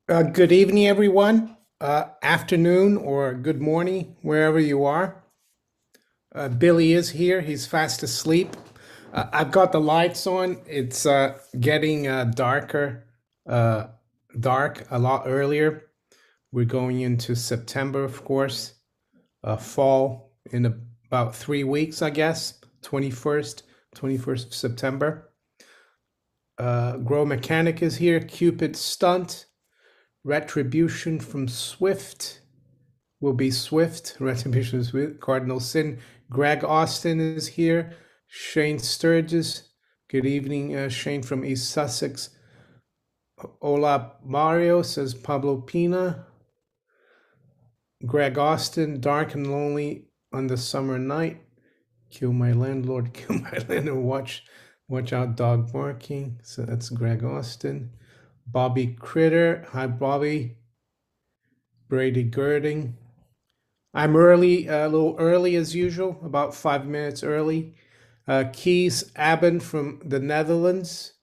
Good evening, everyone. Afternoon or good morning, wherever you are. Billy is here. He's fast asleep. I've got the lights on. It's getting uh, dark a lot earlier. We're going into September, of course. Fall in about 3 weeks, I guess. 21st of September. Grow Mechanic is here. Cupid Stunt. Retribution from Swift will be Swift. Retribution is with Cardinal Sin. Greg Austin is here. Shane Sturgis. Good evening, Shane from East Sussex. Hola Mario, says Pablo Pina. Greg Austin, dark and lonely on the summer night. Kill my landlord, kill my landlord. Watch out, dog barking. So that's Greg Austin. Bobby Critter. Hi, Bobby. Brady Girding. I'm early, a little early as usual, about 5 minutes early. Kees Abben from the Netherlands.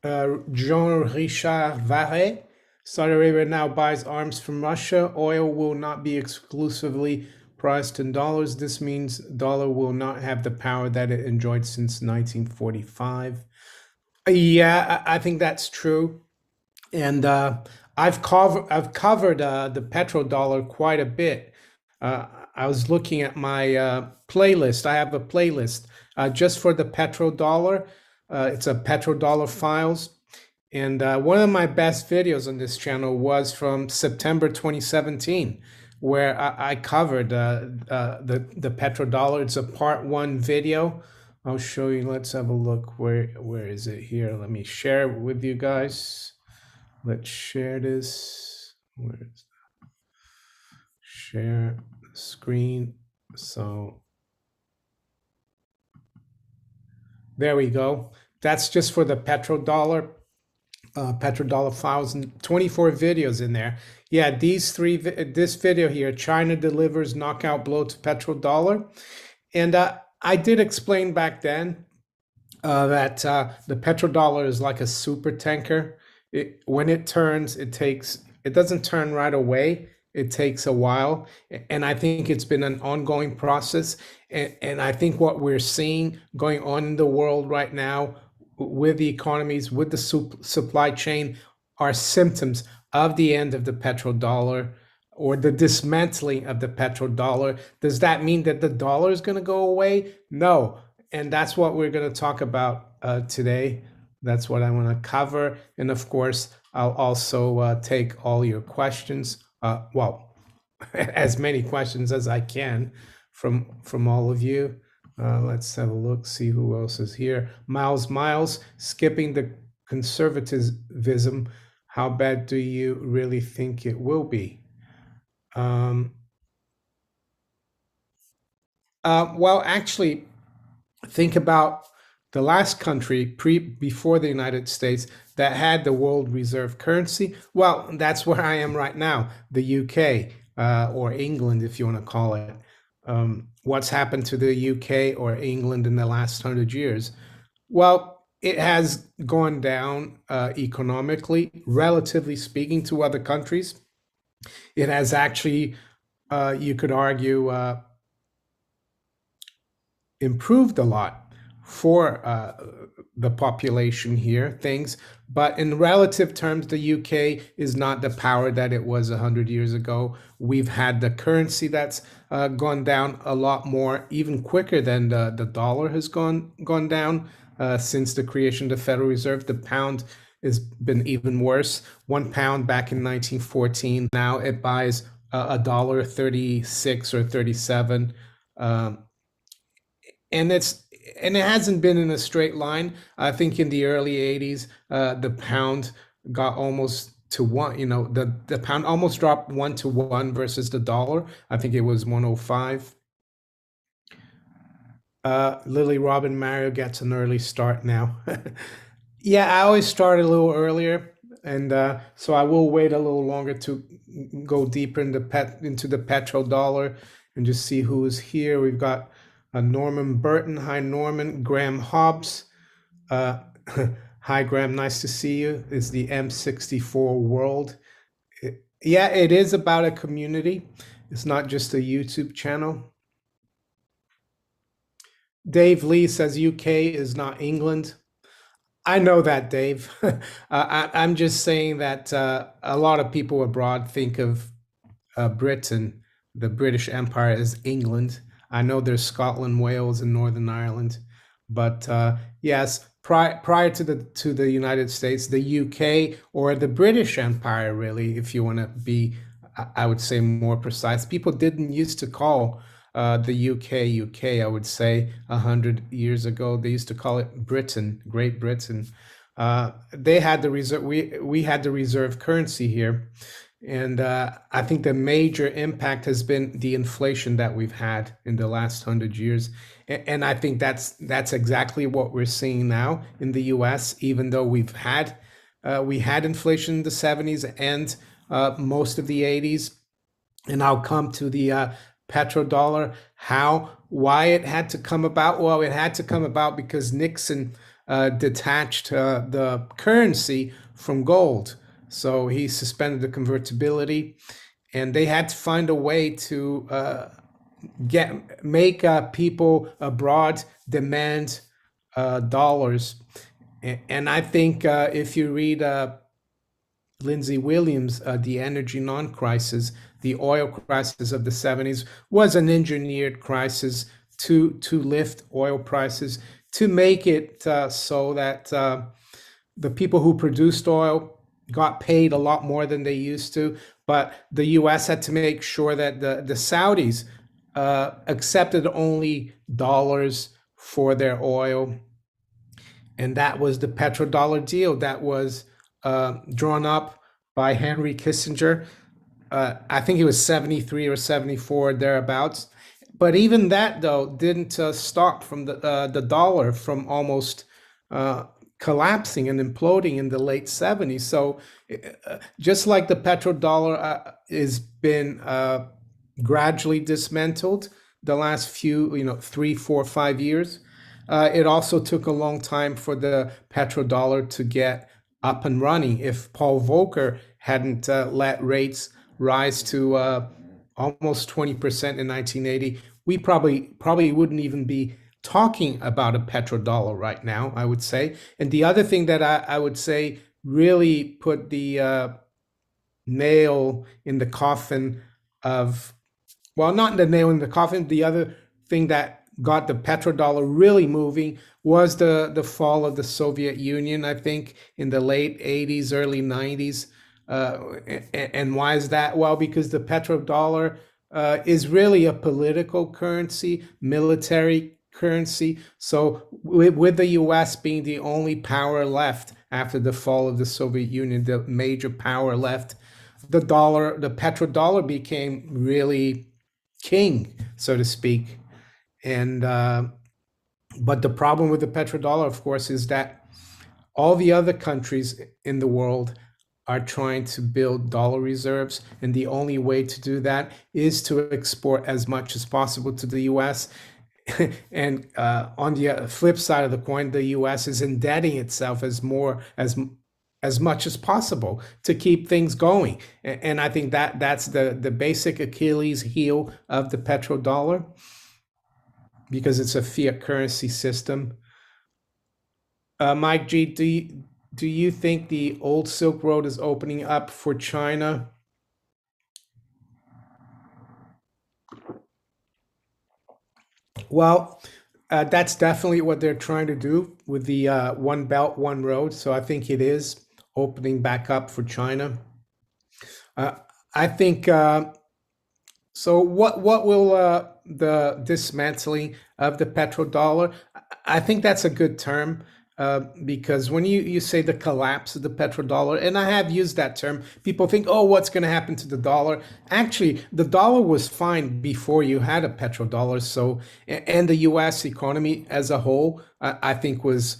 Jean-Richard Varret. Saudi Arabia now buys arms from Russia. Oil will not be exclusively priced in dollars. This means dollar will not have the power that it enjoyed since 1945. Yeah, I think that's true. And I've covered the petrodollar quite a bit. Uh, I was looking at my playlist. I have a playlist just for the petrodollar. It's a petrodollar files, and one of my best videos on this channel was from September 2017, where I covered the petrodollar. It's a part one video. I'll show you. Let's have a look. Where is it here? Let me share it with you guys. Let's share this. Where's share screen? So there we go. That's just for the petrodollar. Petrodollar files and 24 videos in there. Yeah, this video here, China delivers knockout blow to petrodollar. And I did explain back then that the petrodollar is like a super tanker. When it turns, it doesn't turn right away. It takes a while, and I think it's been an ongoing process. And I think what we're seeing going on in the world right now with the economies, with the supply chain, are symptoms of the end of the petrodollar or the dismantling of the petrodollar. Does that mean that the dollar is going to go away? No. And that's what we're going to talk about today. That's what I want to cover. And of course, I'll also take all your questions. Well, as many questions as I can from all of you. Let's have a look, see who else is here. Miles, skipping the conservatism. How bad do you really think it will be? Well, actually, think about the last country before the United States that had the world reserve currency. Well, that's where I am right now, the UK or England, if you want to call it. What's happened to the UK or England in the last 100 years? Well, it has gone down economically, relatively speaking, to other countries. It has actually, you could argue, improved a lot for the population here, things. But in relative terms, the UK is not the power that it was 100 years ago. We've had the currency that's gone down a lot more, even quicker than the dollar has gone down since the creation of the Federal Reserve. The pound has been even worse. £1 back in 1914. Now it buys a dollar 36 or 37. And it hasn't been in a straight line. I think in the early 80s, the pound got almost to one, the pound almost dropped 1 to 1 versus the dollar. I think it was 105. Lily Robin Mario gets an early start now. Yeah, I always start a little earlier, and so I will wait a little longer to go deeper into the petrodollar and just see who is here. We've got Norman Burton. Hi, Norman. Graham Hobbs. Uh, Hi, Graham. Nice to see you. It's the M64 World. Yeah, it is about a community. It's not just a YouTube channel. Dave Lee says UK is not England. I know that, Dave. I'm just saying that a lot of people abroad think of Britain, the British Empire, as England. I know there's Scotland, Wales, and Northern Ireland, but yes, prior to the United States, the UK or the British Empire, really, if you want to be, I would say, more precise. People didn't used to call the UK UK. I would say 100 years ago, they used to call it Britain, Great Britain. They had the reserve. We had the reserve currency here. And I think the major impact has been the inflation that we've had in the last 100 years. And I think that's exactly what we're seeing now in the US, even though we had inflation in the 70s and most of the 80s. And I'll come to the petrodollar, why it had to come about. Well, it had to come about because Nixon detached the currency from gold. So he suspended the convertibility, and they had to find a way to make people abroad demand dollars. And I think if you read Lindsay Williams, the energy non-crisis, the oil crisis of the 70s was an engineered crisis to lift oil prices, to make it so that the people who produced oil got paid a lot more than they used to. But the US had to make sure that the Saudis accepted only dollars for their oil. And that was the petrodollar deal that was drawn up by Henry Kissinger. I think it was 73 or 74, thereabouts. But even that, though, didn't stop from the dollar from almost collapsing and imploding in the late 70s. So just like the petrodollar has been gradually dismantled the last few, 3, 4, 5 years, it also took a long time for the petrodollar to get up and running. If Paul Volcker hadn't let rates rise to almost 20% in 1980, we probably wouldn't even be talking about a petrodollar right now, I would say. And the other thing that I would say really put the nail in the coffin of, well, not the nail in the coffin, the other thing that got the petrodollar really moving was the fall of the Soviet Union, I think, in the late 80s, early 90s. And why is that? Well, because the petrodollar is really a political currency, military currency. So with the US being the only power left after the fall of the Soviet Union, the major power left, the petrodollar became really king, so to speak. And but the problem with the petrodollar, of course, is that all the other countries in the world are trying to build dollar reserves, and the only way to do that is to export as much as possible to the US. And on the flip side of the coin, the US is indebting itself as much as possible to keep things going. And I think that's the basic Achilles heel of the petrodollar, because it's a fiat currency system. Mike G, do you think the old Silk Road is opening up for China? Well, that's definitely what they're trying to do with the One Belt, One Road. So I think it is opening back up for China. Uh, I think so. What will the dismantling of the petrodollar? I think that's a good term, because when you say the collapse of the petrodollar, and I have used that term, people think, oh, what's going to happen to the dollar? Actually, the dollar was fine before you had a petrodollar. So, and the U.S. economy as a whole, I think, was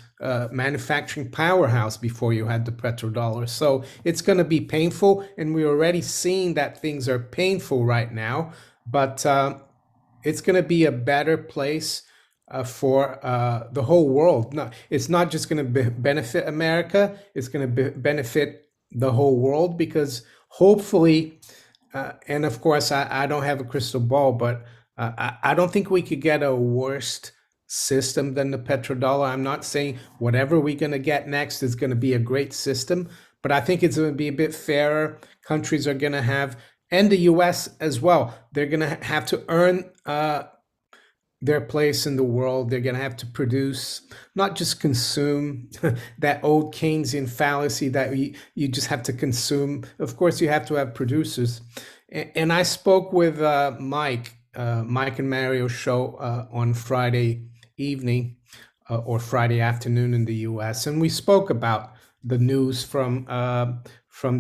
manufacturing powerhouse before you had the petrodollar. So it's going to be painful, and we're already seeing that things are painful right now. But it's going to be a better place for the whole world. No, it's not just going to benefit America, it's going to benefit the whole world because hopefully, and of course, I don't have a crystal ball, but I don't think we could get a worse system than the petrodollar. I'm not saying whatever we're going to get next is going to be a great system, but I think it's going to be a bit fairer. Countries are going to have, and the US as well, they're going to have to earn their place in the world. They're going to have to produce, not just consume. That old Keynesian fallacy that you just have to consume. Of course, you have to have producers. And I spoke with Mike and Mario's show on Friday evening or Friday afternoon in the US. And we spoke about the news from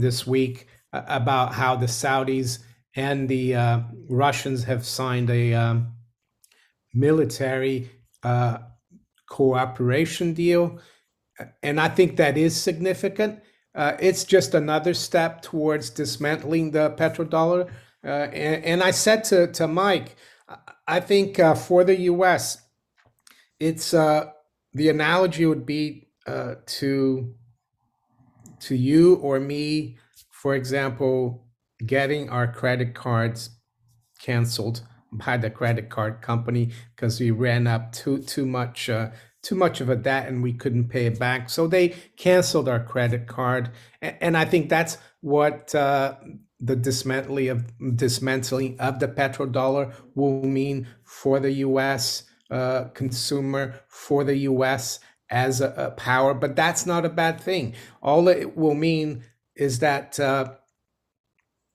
this week about how the Saudis and the Russians have signed a military cooperation deal. And I think that is significant. It's just another step towards dismantling the petrodollar. And I said to Mike, I think for the US, it's the analogy would be to you or me, for example, getting our credit cards canceled by the credit card company because we ran up too much of a debt and we couldn't pay it back. So they canceled our credit card, and I think that's what the dismantling of the petrodollar will mean for the U.S. Consumer, for the U.S. as a power. But that's not a bad thing. All it will mean is that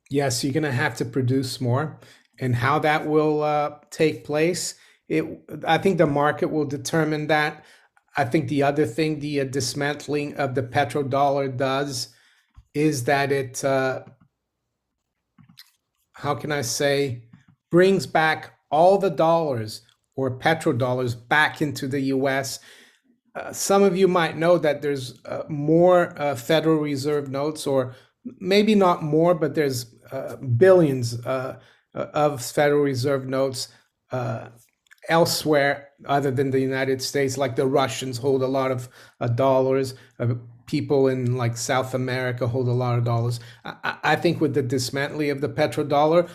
yes, you're going to have to produce more, and how that will take place. I think the market will determine that. I think the other thing the dismantling of the petrodollar does is that it, how can I say, brings back all the dollars or petrodollars back into the U.S. Some of you might know that there's more Federal Reserve notes, or maybe not more, but there's billions of Federal Reserve notes elsewhere other than the United States. Like the Russians hold a lot of dollars. People in like South America hold a lot of dollars. I think with the dismantling of the petrodollar,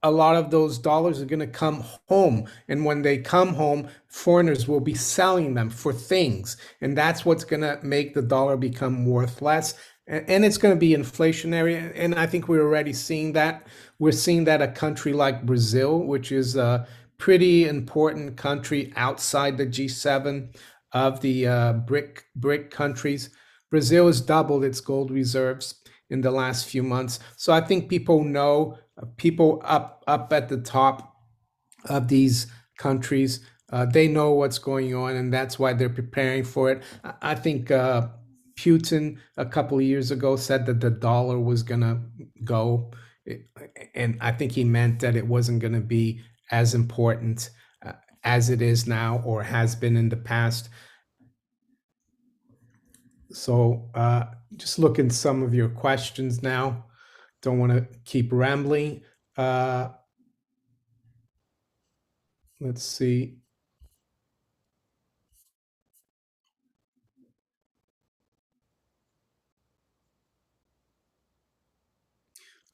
a lot of those dollars are going to come home. And when they come home, foreigners will be selling them for things. And that's what's going to make the dollar become worth less. And it's going to be inflationary. And I think we're already seeing that. We're seeing that a country like Brazil, which is a pretty important country outside the G7 of the BRIC countries, Brazil has doubled its gold reserves in the last few months. So I think people know, people up at the top of these countries, they know what's going on, and that's why they're preparing for it. I think Putin a couple of years ago said that the dollar was gonna go, and I think he meant that it wasn't gonna be as important as it is now or has been in the past. So just look at some of your questions now. Don't want to keep rambling. Let's see.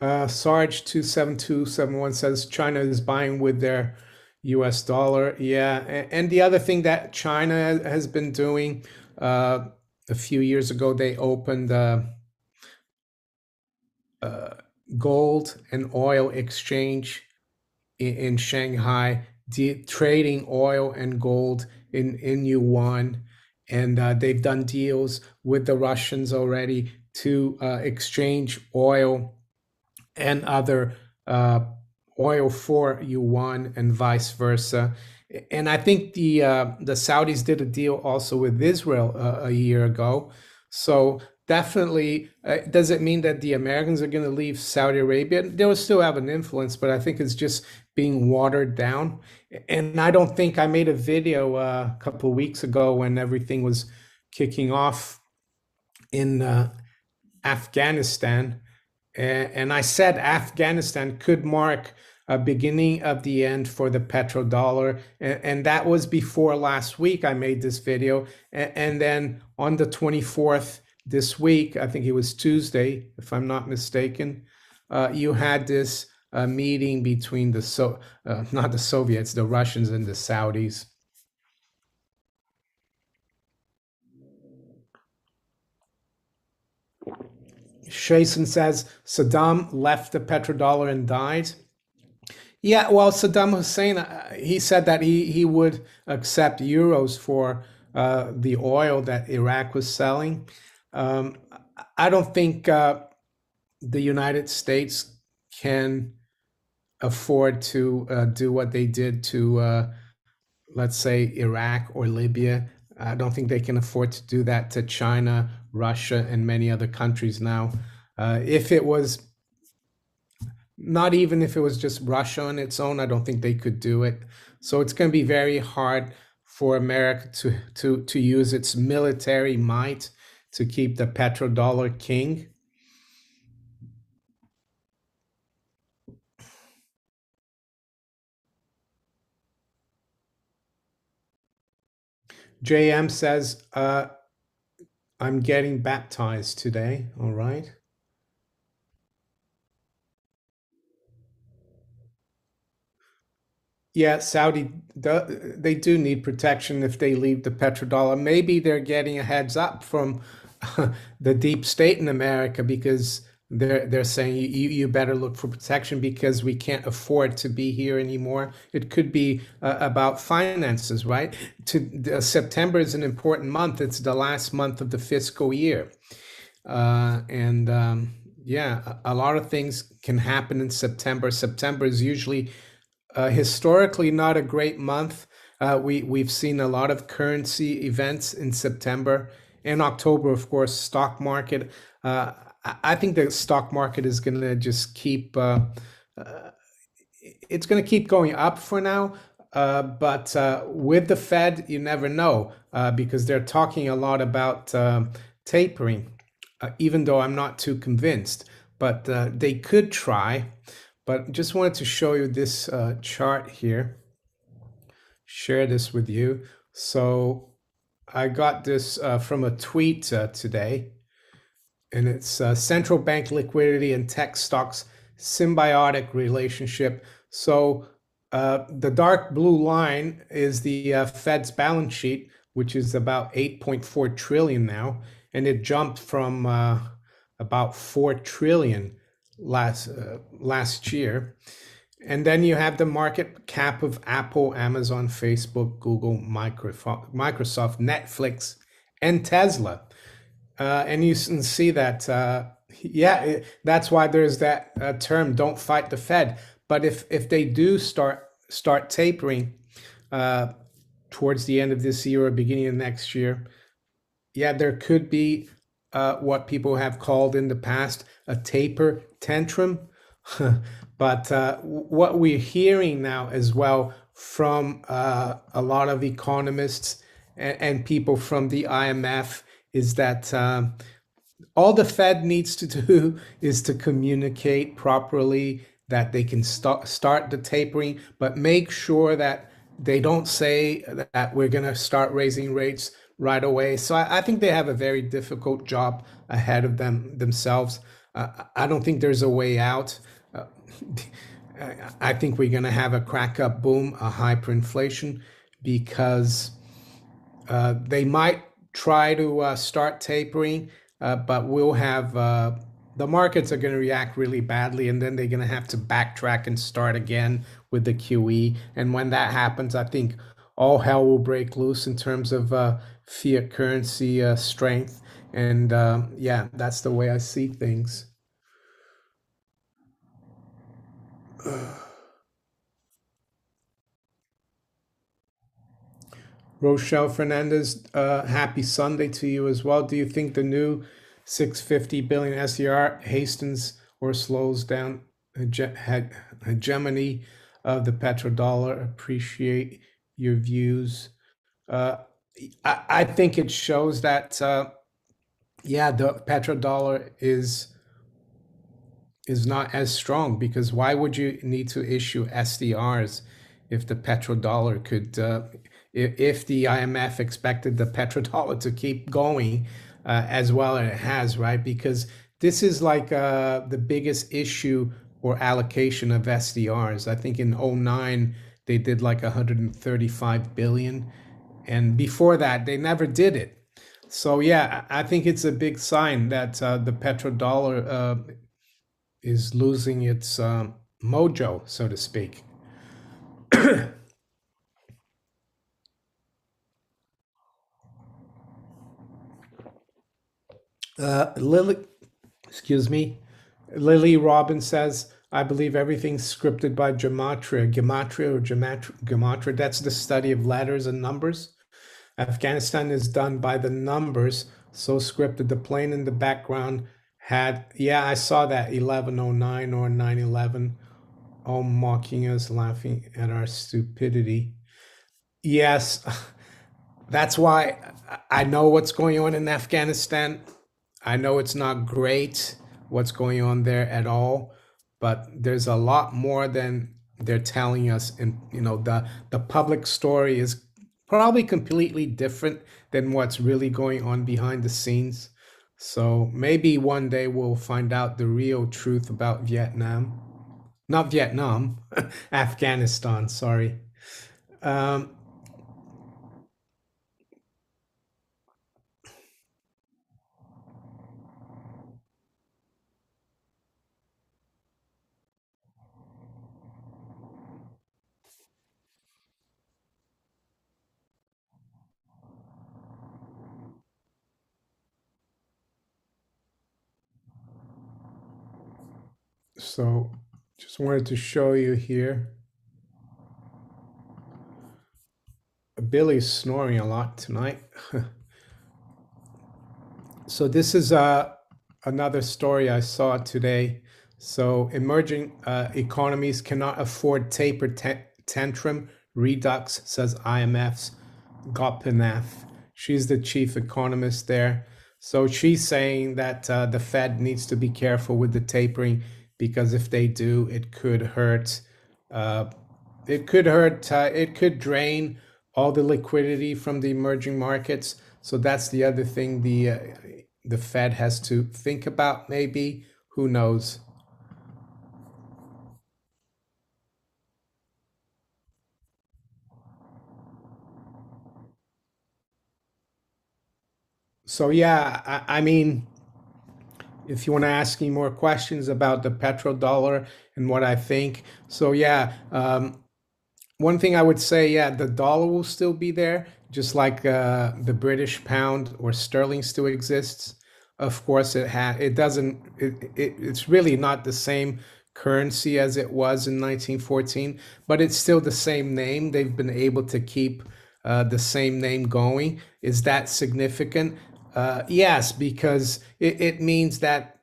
Sarge27271 says China is buying with their US dollar. Yeah. And the other thing that China has been doing, a few years ago, they opened gold and oil exchange in Shanghai, trading oil and gold in yuan. And they've done deals with the Russians already to exchange oil and other oil for yuan and vice versa. And I think the Saudis did a deal also with Israel a year ago. So definitely, does it mean that the Americans are going to leave Saudi Arabia? They'll still have an influence, but I think it's just being watered down. And I don't think I made a video a couple of weeks ago when everything was kicking off in Afghanistan. And I said Afghanistan could mark a beginning of the end for the petrodollar. And that was before last week I made this video. And then on the 24th this week, I think it was Tuesday, if I'm not mistaken, you had this meeting between not the Soviets, the Russians and the Saudis. Shason says Saddam left the petrodollar and died. Yeah, well, Saddam Hussein, he said that he would accept euros for the oil that Iraq was selling. Um, I don't think the United States can afford to do what they did to, let's say, Iraq or Libya. I don't think they can afford to do that to China, Russia, and many other countries now. If it was not even if it was just Russia on its own, I don't think they could do it. So it's going to be very hard for America to use its military might to keep the petrodollar king. JM says, I'm getting baptized today. All right. Yeah, they do need protection if they leave the petrodollar. Maybe they're getting a heads up from the deep state in America because they're saying you better look for protection because we can't afford to be here anymore. It could be about finances, right? September is an important month. It's the last month of the fiscal year. And yeah, a lot of things can happen in September. September is usually historically not a great month. We've seen a lot of currency events in September. In October, of course, stock market. I think the stock market is going to just keep. It's going to keep going up for now. But with the Fed, you never know because they're talking a lot about tapering, even though I'm not too convinced. But they could try. But just wanted to show you this chart here, share this with you. So I got this from a tweet today, and it's central bank liquidity and tech stocks symbiotic relationship. So the dark blue line is the Fed's balance sheet, which is about 8.4 trillion now, and it jumped from about 4 trillion last year. And then you have the market cap of Apple, Amazon, Facebook, Google, Microsoft, Netflix, and Tesla. And you can see that, yeah, that's why there's that term, don't fight the Fed. But if they do start tapering towards the end of this year or beginning of next year, yeah, there could be what people have called in the past a taper tantrum. But what we're hearing now as well from a lot of economists and people from the IMF is that all the Fed needs to do is to communicate properly that they can start the tapering, but make sure that they don't say that we're going to start raising rates right away. So I think they have a very difficult job ahead of themselves. I don't think there's a way out. Uh, I think we're going to have a crack up boom, a hyperinflation, because they might try to start tapering, but we'll have the markets are going to react really badly, and then they're going to have to backtrack and start again with the QE. And when that happens, I think all hell will break loose in terms of fiat currency strength. And yeah, that's the way I see things. Rochelle Fernandez, happy Sunday to you as well. Do you think the new 650 billion SDR hastens or slows down hegemony of the petrodollar? Appreciate your views. Uh, I think it shows that, yeah, the petrodollar is is not as strong, because why would you need to issue SDRs if the petrodollar could, if the IMF expected the petrodollar to keep going as well as it has, right? Because this is like the biggest issue or allocation of SDRs. I think in '09 they did like 135 billion, and before that they never did it. So yeah, I think it's a big sign that the petrodollar is losing its mojo, so to speak. Lily, excuse me, Lily Robbins says, I believe everything's scripted by gematria. Gematria, that's the study of letters and numbers. Afghanistan is done by the numbers, so scripted. The plane in the background had, yeah, I saw that 1109 or 911, all mocking us, laughing at our stupidity. Yes, that's why I know what's going on in Afghanistan. I know it's not great what's going on there at all, but there's a lot more than they're telling us. And the public story is probably completely different than what's really going on behind the scenes. So maybe one day we'll find out the real truth about Vietnam. Not Vietnam, Afghanistan, sorry. Um, so just wanted to show you here. Billy's snoring a lot tonight. So this is another story I saw today. So emerging economies cannot afford taper tantrum redux, says IMF's Gopinath. She's the chief economist there. So she's saying that the Fed needs to be careful with the tapering, because if they do, it could hurt. Uh, it could hurt. It could drain all the liquidity from the emerging markets. So that's the other thing the Fed has to think about. Maybe, who knows? So yeah, I mean, if you want to ask me more questions about the petrodollar and what I think, so yeah, one thing I would say, yeah, the dollar will still be there, just like the British pound or sterling still exists. Of course, it doesn't. It's really not the same currency as it was in 1914, but it's still the same name. They've been able to keep the same name going. Is that significant? Yes, because it means that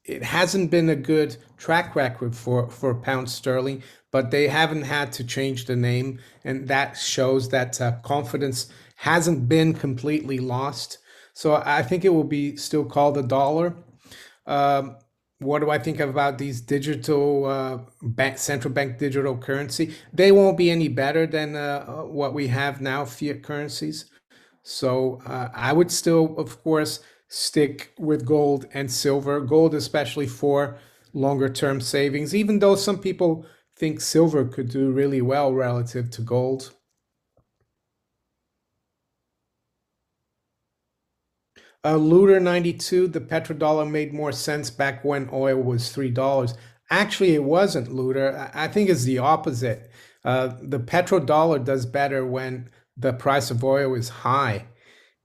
it hasn't been a good track record for pound sterling, but they haven't had to change the name, and that shows that confidence hasn't been completely lost. So I think it will be still called a dollar. Um, what do I think about these digital central bank digital currency? They won't be any better than what we have now, fiat currencies. So I would still, of course, stick with gold and silver. Gold, especially for longer term savings, even though some people think silver could do really well relative to gold. Looter 92, the petrodollar made more sense back when oil was $3. Actually, it wasn't, Looter. I think it's the opposite. The petrodollar does better when the price of oil is high.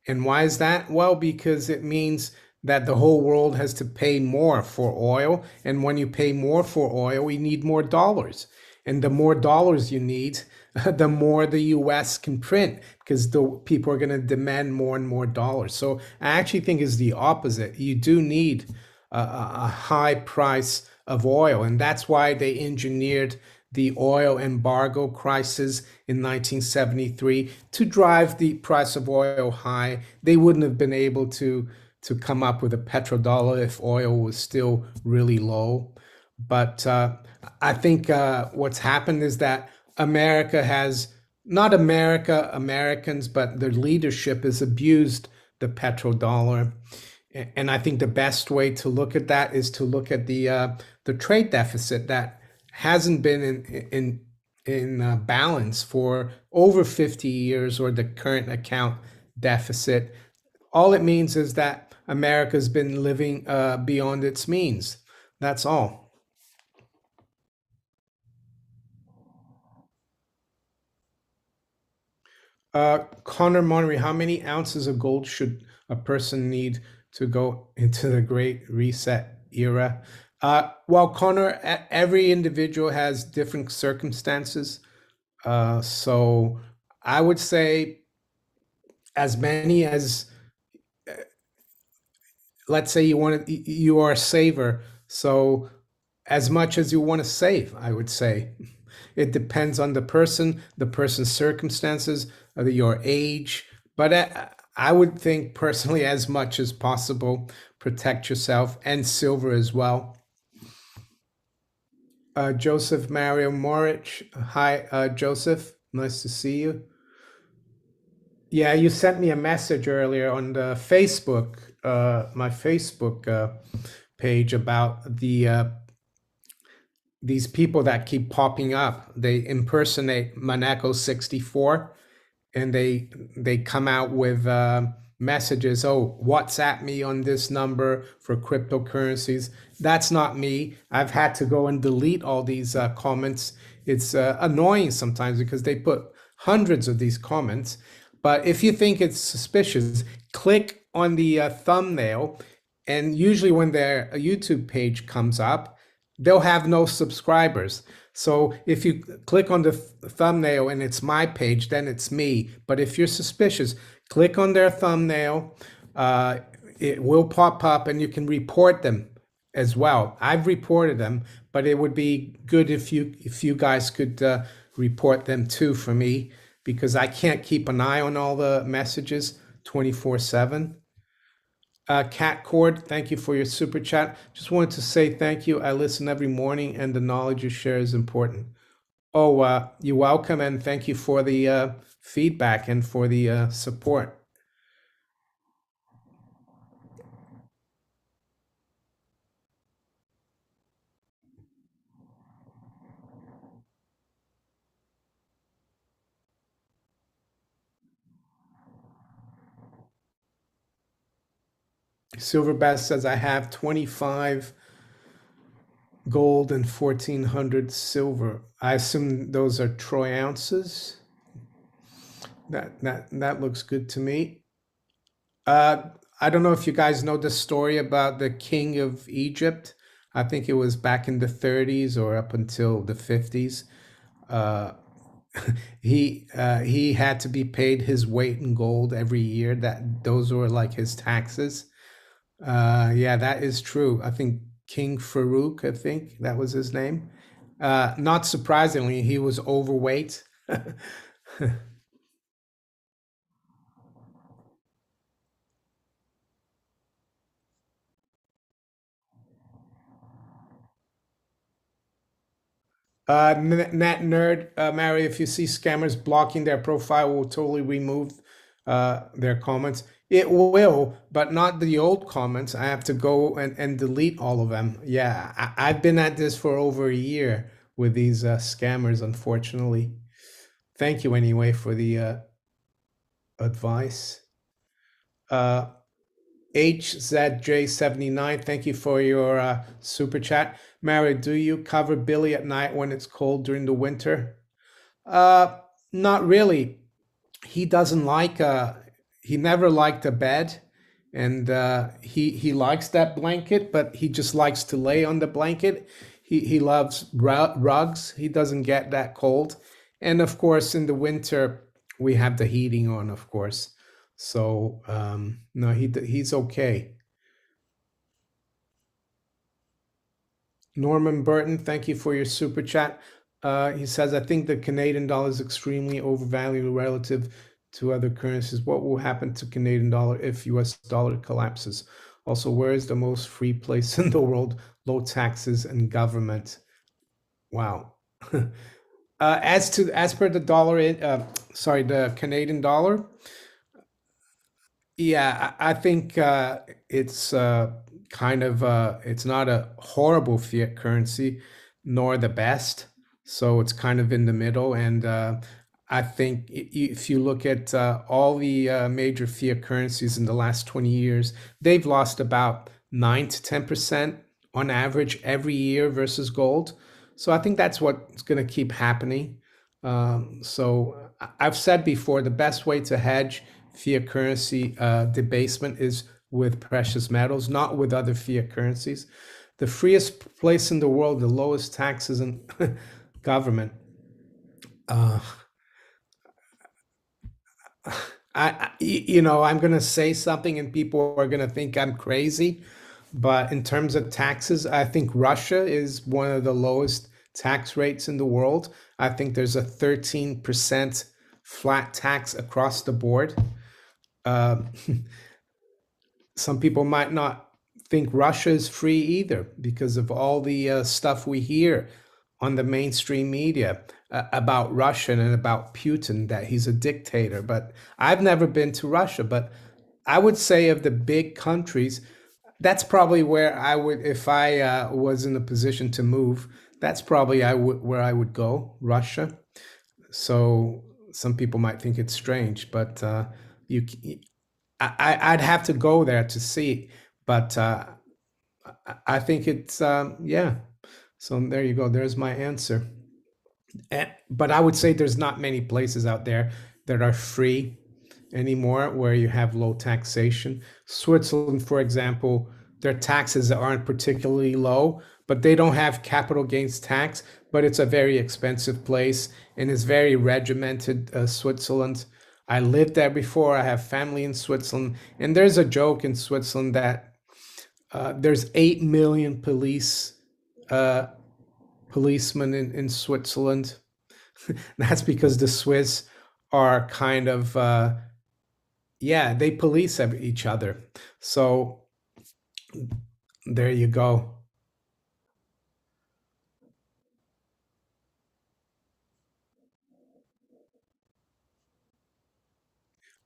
And why is that? Well, because it means that the whole world has to pay more for oil. And when you pay more for oil, you need more dollars. And the more dollars you need, the more the US can print, because the people are going to demand more and more dollars. So I actually think it's the opposite. You do need a high price of oil. And that's why they engineered the oil embargo crisis in 1973 to drive the price of oil high. They wouldn't have been able to to come up with a petrodollar if oil was still really low. But I think what's happened is that America has, not America, Americans, but their leadership has abused the petrodollar. And I think the best way to look at that is to look at the trade deficit that hasn't been in balance for over 50 years, or the current account deficit. All it means is that America's been living beyond its means. That's all. Connor Monnery, how many ounces of gold should a person need to go into the Great Reset era? Well, Connor, every individual has different circumstances. So I would say as many as, let's say you are a saver. So as much as you want to save, I would say. It depends on the person's circumstances, your age. But I would think personally, as much as possible, protect yourself, and silver as well. Joseph Mario Morich. Hi, Joseph. Nice to see you. Yeah, you sent me a message earlier on the Facebook, my Facebook page, about these people that keep popping up. They impersonate Monaco 64, and they come out with messages. Oh, WhatsApp me on this number for cryptocurrencies. That's not me. I've had to go and delete all these comments. It's annoying sometimes because they put hundreds of these comments. But if you think it's suspicious, click on the thumbnail, and usually when their YouTube page comes up, they'll have no subscribers. So if you click on the thumbnail and it's my page, then it's me. But if you're suspicious, click on their thumbnail. It will pop up, and you can report them as well. I've reported them, but it would be good if you guys could report them too for me, because I can't keep an eye on all the messages 24/7. Cat Cord, thank you for your super chat. Just wanted to say thank you. I listen every morning, and the knowledge you share is important. Oh, you're welcome, and thank you for the feedback and for the support. Silver Bass says I have 25 gold and 1,400 silver. I assume those are troy ounces. That looks good to me. Uh, I don't know if you guys know the story about the king of Egypt. I think it was back in the 30s or up until the 50s. Uh, he had to be paid his weight in gold every year. That those were like his taxes. Yeah, that is true. I think King Farouk, I think that was his name. Not surprisingly, he was overweight. Net Nerd, Mary, if you see scammers blocking their profile, will totally remove their comments. It will, but not the old comments. I have to go and delete all of them. Yeah, I've been at this for over a year with these scammers, unfortunately. Thank you anyway for the advice. Uh, HZJ79, thank you for your super chat. Mary, do you cover Billy at night when it's cold during the winter? Uh, Not really. He doesn't like he never liked a bed, and he likes that blanket, but he just likes to lay on the blanket. He loves rugs. He doesn't get that cold. And of course in the winter we have the heating on, of course. So no, he's okay. Norman Burton, thank you for your super chat. He says, I think the Canadian dollar is extremely overvalued relative to other currencies. What will happen to Canadian dollar if US dollar collapses? Also, where is the most free place in the world? Low taxes and government. Wow. As per the dollar in sorry, the Canadian dollar, yeah, I think it's kind of it's not a horrible fiat currency, nor the best. So it's kind of in the middle. And I think if you look at all the major fiat currencies in the last 20 years, they've lost about 9 to 10% on average every year versus gold. So I think that's what's going to keep happening. I've said before, the best way to hedge fiat currency debasement is with precious metals, not with other fiat currencies. The freest place in the world, the lowest taxes and government. Uh, I'm going to say something and people are going to think I'm crazy. But in terms of taxes, I think Russia is one of the lowest tax rates in the world. I think there's a 13% flat tax across the board. Um, some people might not think Russia is free either because of all the stuff we hear on the mainstream media about Russia and about Putin, that he's a dictator. But I've never been to Russia, but I would say of the big countries, that's probably where I would, if I was in a position to move, that's probably where I would go, Russia. So some people might think it's strange, but you, I'd have to go there to see. But I think it's yeah. So there you go. There's my answer. But I would say there's not many places out there that are free anymore where you have low taxation. Switzerland, for example, their taxes aren't particularly low, but they don't have capital gains tax, but it's a very expensive place and it's very regimented, Switzerland. I lived there before. I have family in Switzerland, and there's a joke in Switzerland that there's 8 million uh, policemen in Switzerland. That's because the Swiss are kind of yeah, they police each other. So there you go.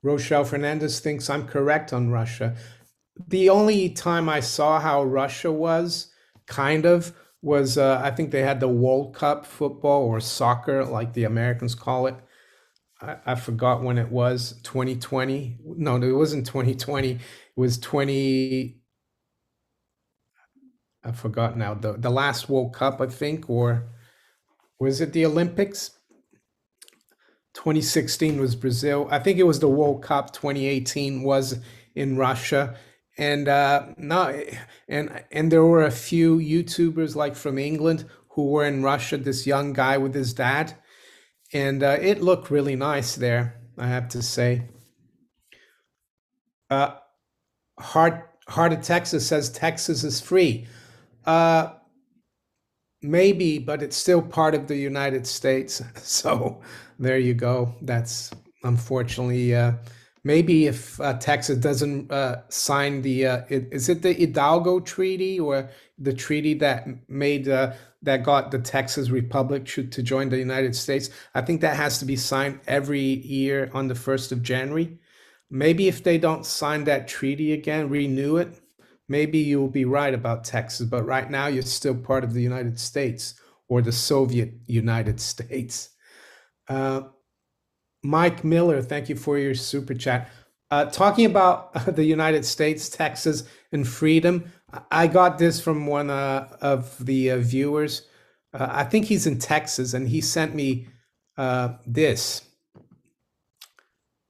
Rochelle Fernandez thinks I'm correct on Russia. The only time I saw how Russia was kind of was I think they had the World Cup football or soccer, like the Americans call it. I forgot when it was, 2020. No, it wasn't 2020. It was 20, I forgot now. The last World Cup, I think, or was it the Olympics? 2016 was Brazil. I think it was the World Cup. 2018 was in Russia. And no, and there were a few YouTubers like from England who were in Russia. This young guy with his dad, and it looked really nice there, I have to say. Uh, Heart of Texas says Texas is free. Uh, Maybe, but it's still part of the United States. So there you go. That's unfortunately maybe if Texas doesn't sign the is it the Hidalgo Treaty or the treaty that made that got the Texas Republic to join the United States? I think that has to be signed every year on the 1st of January. Maybe if they don't sign that treaty again, renew it, maybe you'll be right about Texas, but right now you're still part of the United States or the Soviet United States. Uh, Mike Miller, thank you for your super chat. Talking about the United States, Texas, and freedom, I got this from one of the viewers. I think he's in Texas, and he sent me this,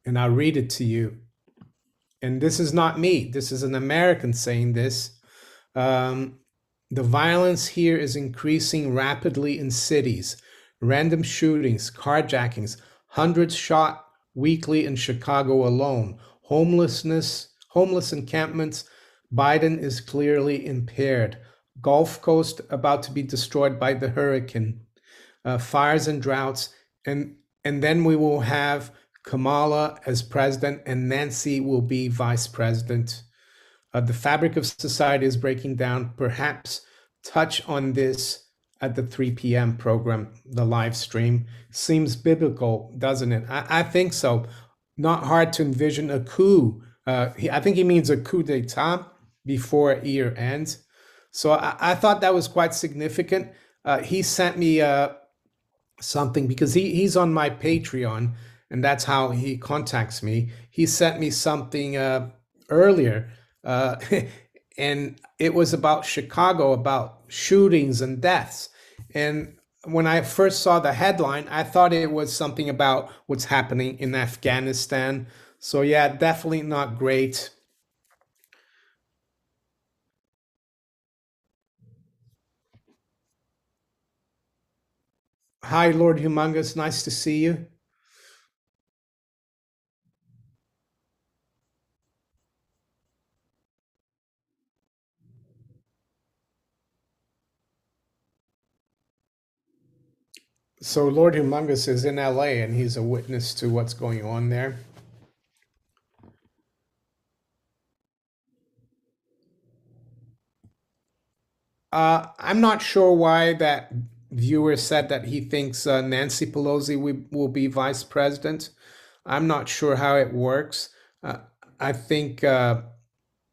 and I'll read it to you. And this is not me, this is an American saying this. Um, the violence here is increasing rapidly in cities. Random shootings, carjackings, hundreds shot weekly in Chicago alone. Homeless encampments. Biden is clearly impaired. Gulf Coast about to be destroyed by the hurricane. Fires and droughts, and then we will have Kamala as president, and Nancy will be vice president. The fabric of society is breaking down. Perhaps touch on this at the 3 p.m. program, the live stream. Seems biblical, doesn't it? I think so. Not hard to envision a coup. I think he means a coup d'etat before year ends. So I thought that was quite significant. He sent me something because he's on my Patreon, and that's how he contacts me. He sent me something earlier, uh, and it was about Chicago, about shootings and deaths. And when I first saw the headline, I thought it was something about what's happening in Afghanistan. So yeah, definitely not great. Hi, Lord Humongous. Nice to see you. So Lord Humongous is in LA, and he's a witness to what's going on there. I'm not sure why that viewer said that he thinks Nancy Pelosi will be vice president. I'm not sure how it works. Uh, I think the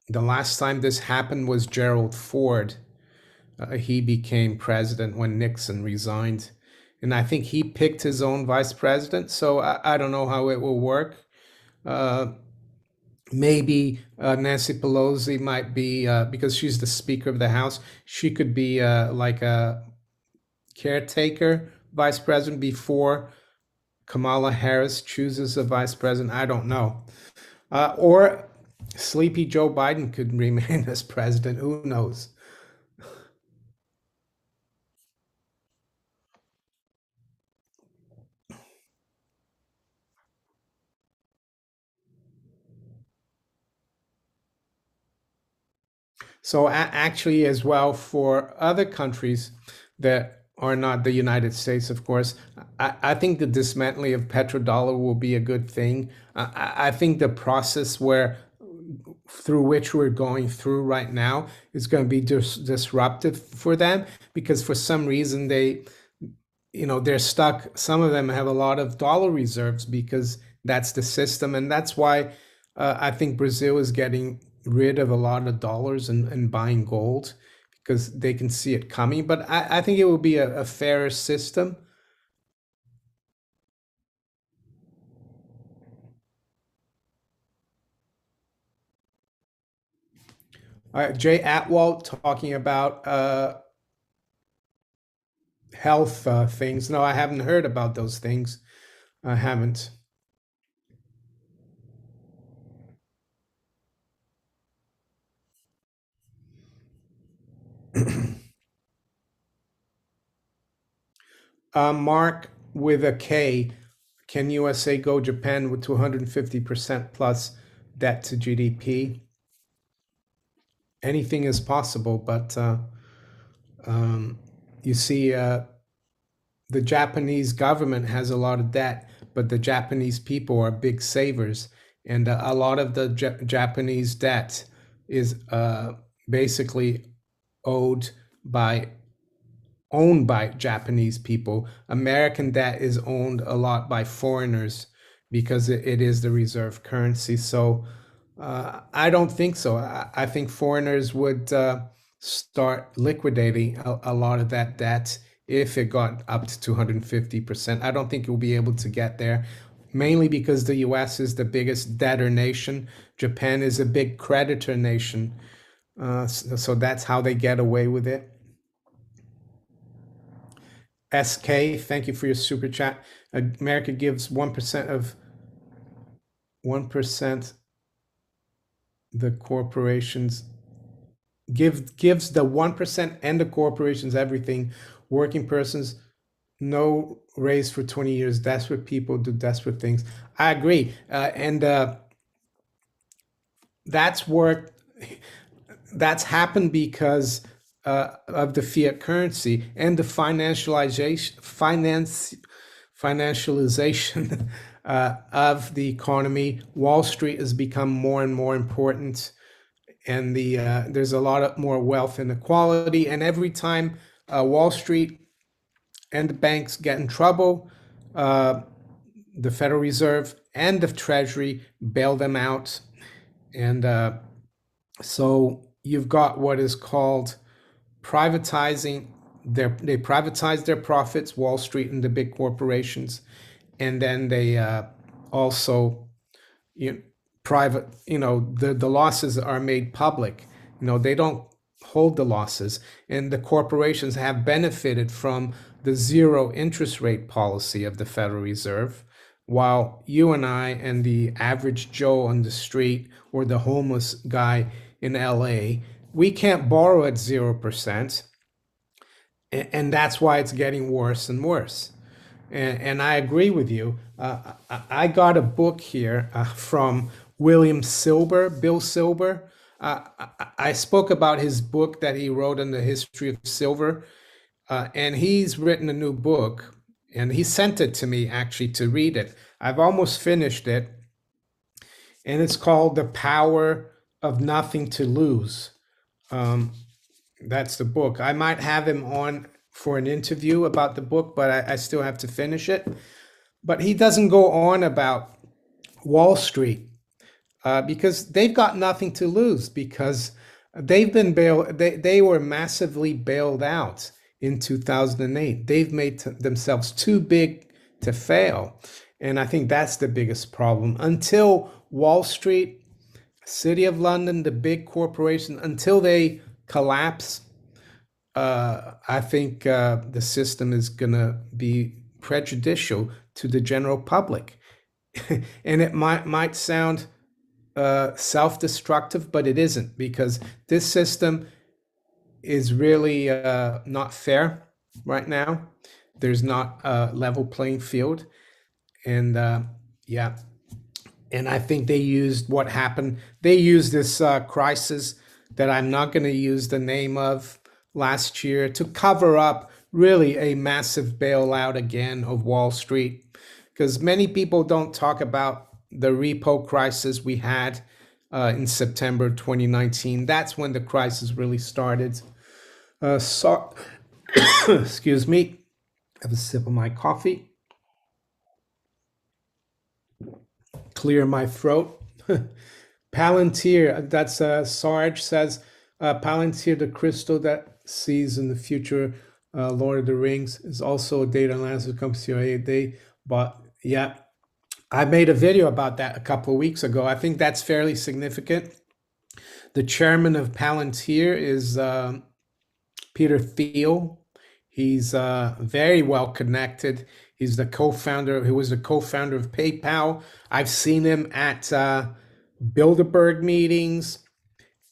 last time this happened was Gerald Ford. He became president when Nixon resigned. And I think he picked his own vice president. So I don't know how it will work. Uh, Maybe Nancy Pelosi might be, because she's the Speaker of the House, she could be like a caretaker vice president before Kamala Harris chooses a vice president. I don't know. Or sleepy Joe Biden could remain as president. Who knows? So actually, as well, for other countries that are not the United States, of course, I think the dismantling of petrodollar will be a good thing. I think the process where through which we're going through right now is going to be disruptive for them because for some reason they're stuck. Some of them have a lot of dollar reserves because that's the system, and that's why I think Brazil is getting rid of a lot of dollars and buying gold because they can see it coming. But I think it will be a fairer system. Jay Atwell talking about health things. No, I haven't heard about those things. I haven't. Mark with a K, can USA go Japan with 250% plus debt to GDP? Anything is possible, but um, you see, the Japanese government has a lot of debt, but the Japanese people are big savers, and a lot of the Japanese debt is basically owed by owned by Japanese people. American debt is owned a lot by foreigners because it is the reserve currency. So I don't think so. I think foreigners would start liquidating a lot of that debt if it got up to 250%. I don't think it will be able to get there, mainly because the US is the biggest debtor nation. Japan is a big creditor nation. So that's how they get away with it. SK, thank you for your super chat. America gives 1% of 1% the corporations gives the 1% and the corporations everything. Working persons no raise for 20 years. Desperate people do desperate things. I agree. And that's worked. That's happened because of the fiat currency and the financialization of the economy. Wall Street has become more and more important, and there's a lot of more wealth inequality. And every time Wall Street and the banks get in trouble, the Federal Reserve and the Treasury bail them out. And so you've got what is called privatizing they privatize their profits, Wall Street and the big corporations, and then they also private, the losses are made public. They don't hold the losses, and the corporations have benefited from the zero interest rate policy of the Federal Reserve, while you and I and the average Joe on the street or the homeless guy in LA, we can't borrow at 0%. And that's why it's getting worse and worse. And I agree with you. I got a book here from Bill Silber. I spoke about his book that he wrote on the history of silver. And he's written a new book, and he sent it to me actually to read it. I've almost finished it, and it's called The Power of Nothing to Lose. That's the book. I might have him on for an interview about the book, but I still have to finish it. But he doesn't go on about Wall Street because they've got nothing to lose, because they've been they were massively bailed out in 2008. They've made themselves too big to fail. And I think that's the biggest problem. Until Wall Street, City of London, the big corporations, until they collapse, I think the system is going to be prejudicial to the general public. And it might sound self-destructive, but it isn't, because this system is really not fair right now. There's not a level playing field. And yeah, and I think they used what happened. They used this crisis that I'm not going to use the name of last year to cover up really a massive bailout again of Wall Street, because many people don't talk about the repo crisis we had in September 2019. That's when the crisis really started. Excuse me, have a sip of my coffee, clear my throat. Palantir, that's Sarge says, Palantir, the crystal that sees in the future Lord of the Rings, is also a data analysis company. But yeah, I made a video about that a couple of weeks ago. I think that's fairly significant. The chairman of Palantir is Peter Thiel. He's very well connected. He's the co-founder. He was the co-founder of PayPal. I've seen him at Bilderberg meetings,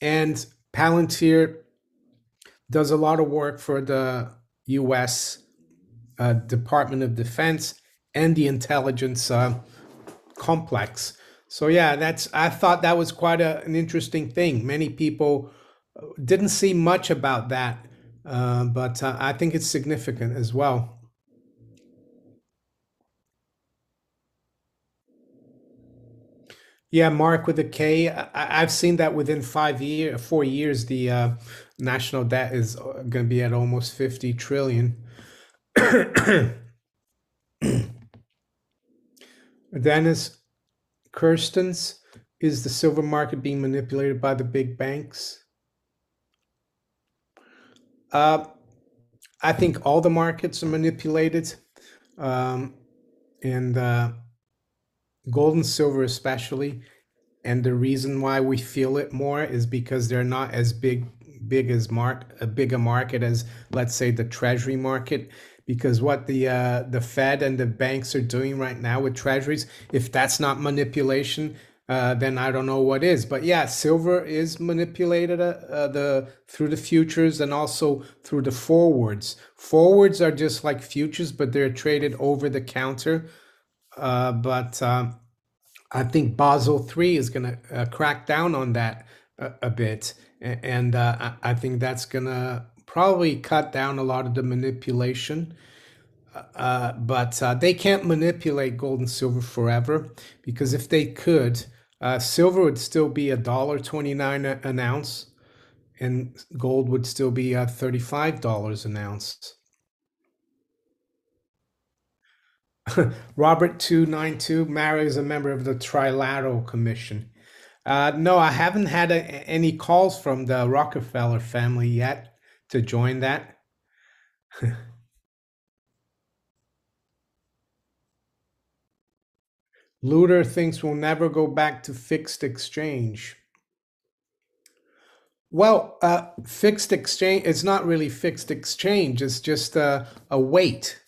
and Palantir does a lot of work for the U.S. Department of Defense and the intelligence complex. So yeah, I thought that was quite an interesting thing. Many people didn't see much about that, but I think it's significant as well. Yeah, Mark with a K. I've seen that within 4 years, the national debt is going to be at almost 50 trillion. Dennis Kirstens, is the silver market being manipulated by the big banks? I think all the markets are manipulated, and gold and silver especially. And the reason why we feel it more is because they're not as big as a bigger market as, let's say, the treasury market. Because what the Fed and the banks are doing right now with treasuries, if that's not manipulation, then I don't know what is. But yeah, silver is manipulated through the futures and also through the forwards. Forwards are just like futures, but they're traded over the counter. But I think Basel III is going to crack down on that a bit. And I think that's going to probably cut down a lot of the manipulation. But they can't manipulate gold and silver forever because if they could, silver would still be $1.29 an ounce, and gold would still be $35 an ounce. Robert 292 marries a member of the Trilateral Commission. No, I haven't had any calls from the Rockefeller family yet to join that. Luder thinks we'll never go back to fixed exchange. Well, fixed exchange, it's not really fixed exchange, it's just a weight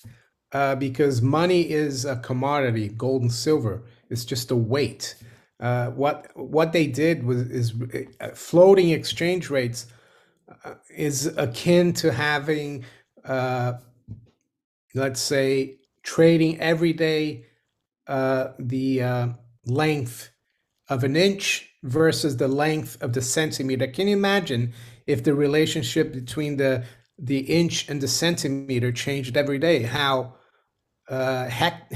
because money is a commodity, gold and silver. It's just a weight. What they did was is floating exchange rates is akin to having, uh, let's say, trading every day the length of an inch versus the length of the centimeter. Can you imagine if the relationship between the inch and the centimeter changed every day? Heck,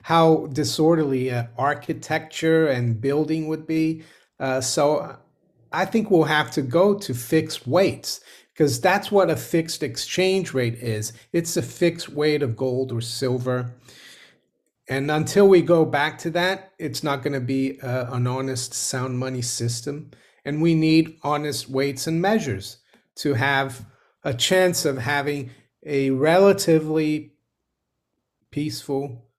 how disorderly architecture and building would be. So I think we'll have to go to fixed weights because that's what a fixed exchange rate is. It's a fixed weight of gold or silver. And until we go back to that, it's not going to be an honest, sound money system. And we need honest weights and measures to have a chance of having a relatively peaceful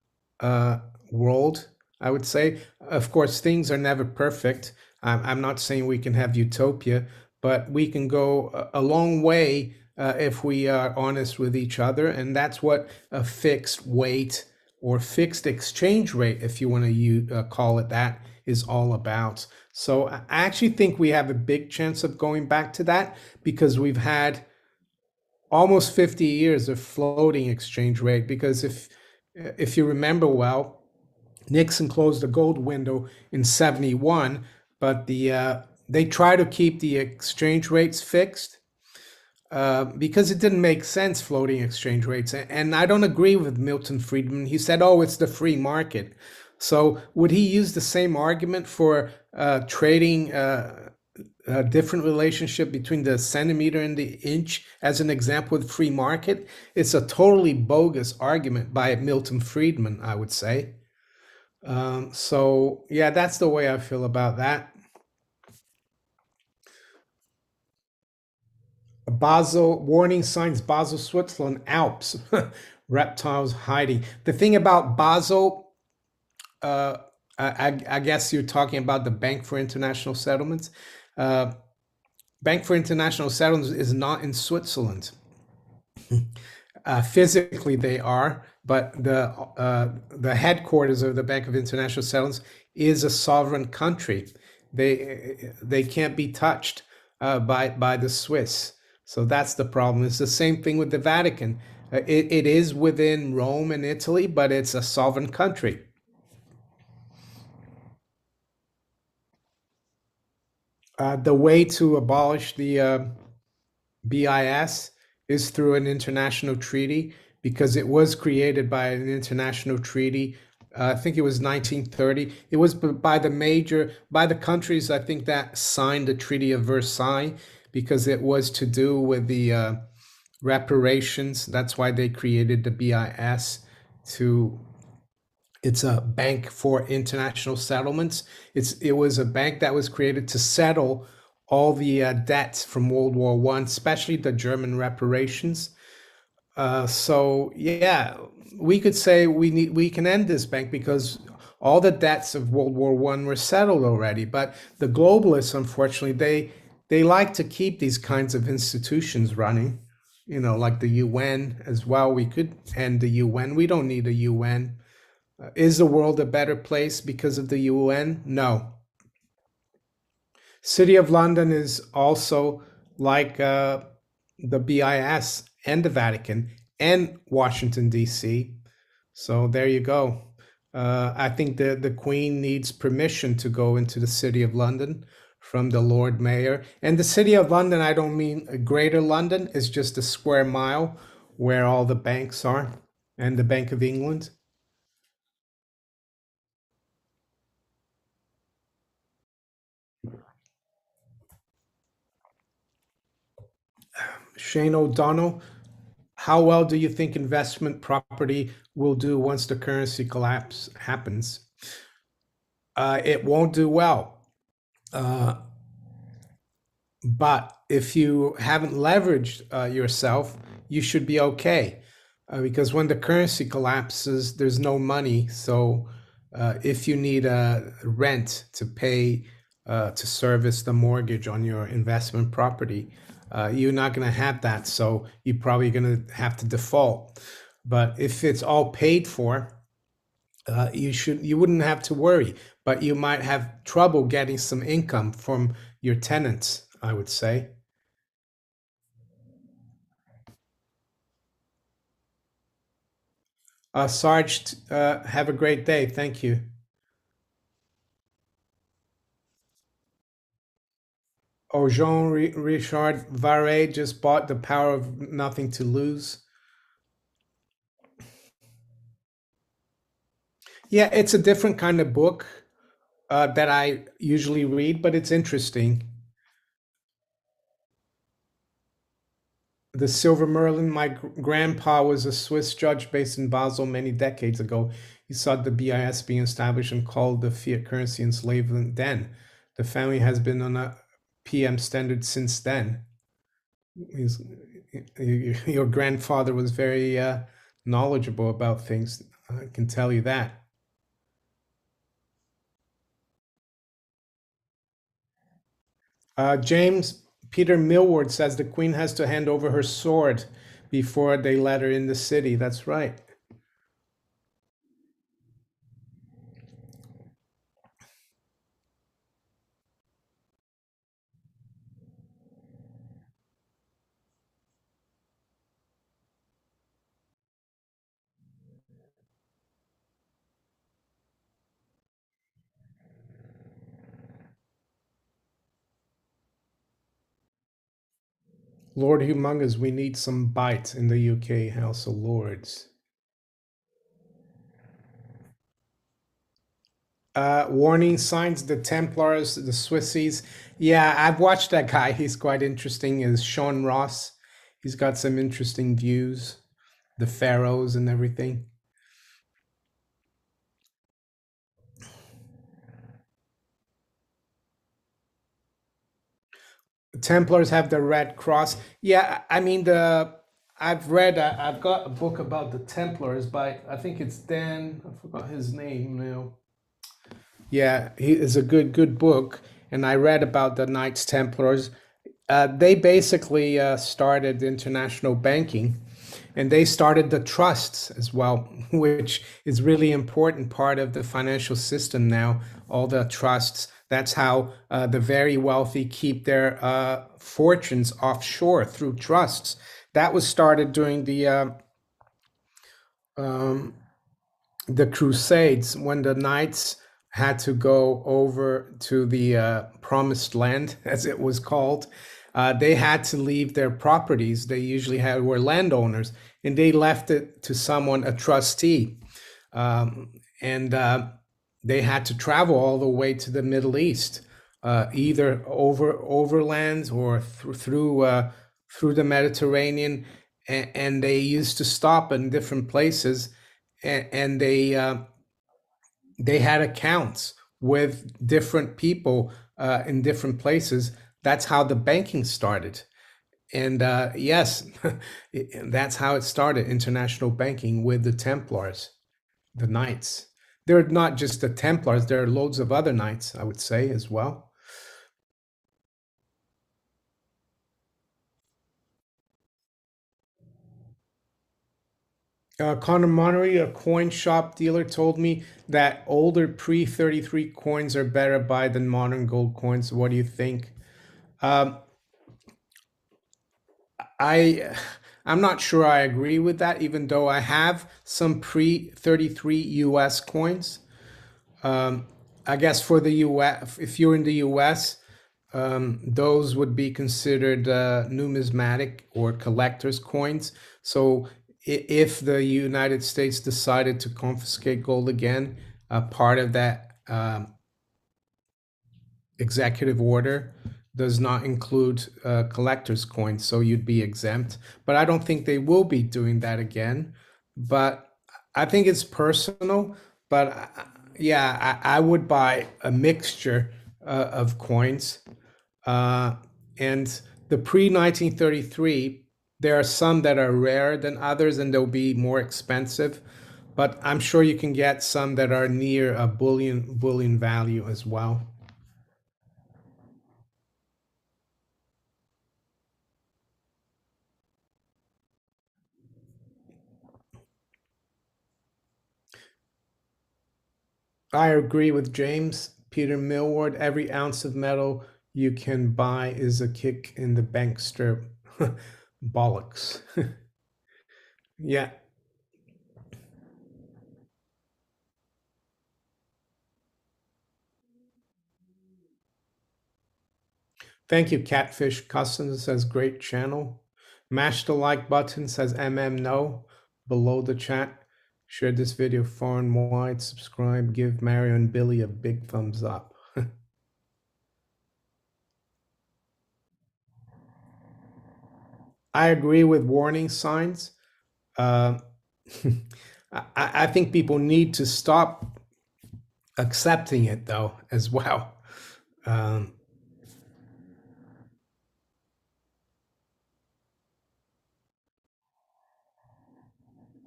world, I would say. Of course, things are never perfect. I'm not saying we can have utopia, but we can go a long way if we are honest with each other. And that's what a fixed weight or fixed exchange rate, if you want to call it that, is all about. So I actually think we have a big chance of going back to that because we've had almost 50 years of floating exchange rate. Because if you remember well, Nixon closed the gold window in 71, but they try to keep the exchange rates fixed because it didn't make sense floating exchange rates. And I don't agree with Milton Friedman. He said, oh, it's the free market. So would he use the same argument for trading a different relationship between the centimeter and the inch as an example with free market? It's a totally bogus argument by Milton Friedman, I would say. So yeah, that's the way I feel about that. Basel warning signs, Basel, Switzerland, Alps, reptiles hiding. The thing about Basel, uh, I guess you're talking about the Bank for International Settlements. Uh, Bank for International Settlements is not in Switzerland. Physically, they are, but the headquarters of the Bank of International Settlements is a sovereign country. They can't be touched by the Swiss. So that's the problem. It's the same thing with the Vatican. It is within Rome and Italy, but it's a sovereign country. The way to abolish the BIS is through an international treaty because it was created by an international treaty. I think it was 1930. It was by the countries, I think, that signed the Treaty of Versailles because it was to do with the reparations. That's why they created the BIS to it's a bank for international settlements. It was a bank that was created to settle all the debts from World War One, especially the German reparations. So yeah, we could say we can end this bank because all the debts of World War One were settled already. But the globalists, unfortunately, they like to keep these kinds of institutions running. You know, like the UN as well. We could end the UN. We don't need a UN. Is the world a better place because of the UN? No. City of London is also like the BIS and the Vatican and Washington, D.C. So there you go. I think the Queen needs permission to go into the City of London from the Lord Mayor. And the City of London, I don't mean Greater London, is just a square mile where all the banks are. and the Bank of England. Shane O'Donnell, how well do you think investment property will do once the currency collapse happens? It won't do well. Uh, But if you haven't leveraged yourself, you should be okay. Because when the currency collapses, there's no money. So if you need a rent to pay to service the mortgage on your investment property, you're not going to have that. So you're probably going to have to default. But if it's all paid for, you wouldn't have to worry, but you might have trouble getting some income from your tenants, I would say. Sarge, have a great day. Thank you. Oh, Richard Varey just bought The Power of Nothing to Lose. Yeah, it's a different kind of book that I usually read, but it's interesting. The Silver Merlin. My grandpa was a Swiss judge based in Basel many decades ago. He saw the BIS being established and called the fiat currency enslavement then. The family has been on a PM standard since then. He's, your grandfather was very knowledgeable about things. I can tell you that. James Peter Millward says the queen has to hand over her sword before they let her in the city. That's right. Lord Humongous, we need some bites in the UK House of Lords. Warning signs, the Templars, the Swissies. Yeah, I've watched that guy. He's quite interesting. Is Sean Ross. He's got some interesting views. The pharaohs and everything. Templars have the red cross. Yeah, I mean I've got a book about the Templars by I think it's Dan. I forgot his name now. Yeah, he is a good book, and I read about the Knights Templars. They basically started international banking, and they started the trusts as well, which is really important part of the financial system now. All the trusts. That's how the very wealthy keep their fortunes offshore through trusts. That was started during um, the Crusades when the knights had to go over to the promised land, as it was called. They had to leave their properties. They usually were landowners, and they left it to someone, a trustee, and they had to travel all the way to the Middle East, either overland or through the Mediterranean, and they used to stop in different places, and they had accounts with different people in different places. That's how the banking started. And yes, that's how it started, international banking with the Templars, the Knights. They're not just the Templars, there are loads of other Knights, I would say, as well. Connor Monnery, a coin shop dealer, told me that older pre 33 coins are better buy than modern gold coins. What do you think? Um, I I'm not sure I agree with that, even though I have some pre 33 US coins. Um, I guess for the US, if you're in the US, those would be considered numismatic or collector's coins. So if the United States decided to confiscate gold again, part of that executive order does not include collector's coins, so you'd be exempt. But I don't think they will be doing that again. But I think it's personal. But yeah, I would buy a mixture of coins. Uh, and the pre 1933, there are some that are rarer than others and they'll be more expensive. But I'm sure you can get some that are near a bullion value as well. I agree with James Peter Millward. Every ounce of metal you can buy is a kick in the bankster. Bollocks. Yeah. Thank you, Catfish Customs says great channel. Mash the like button says no. Below the chat. Share this video far and wide. Subscribe. Give Mario and Billy a big thumbs up. I agree with warning signs. Uh, I think people need to stop accepting it though as well. Um,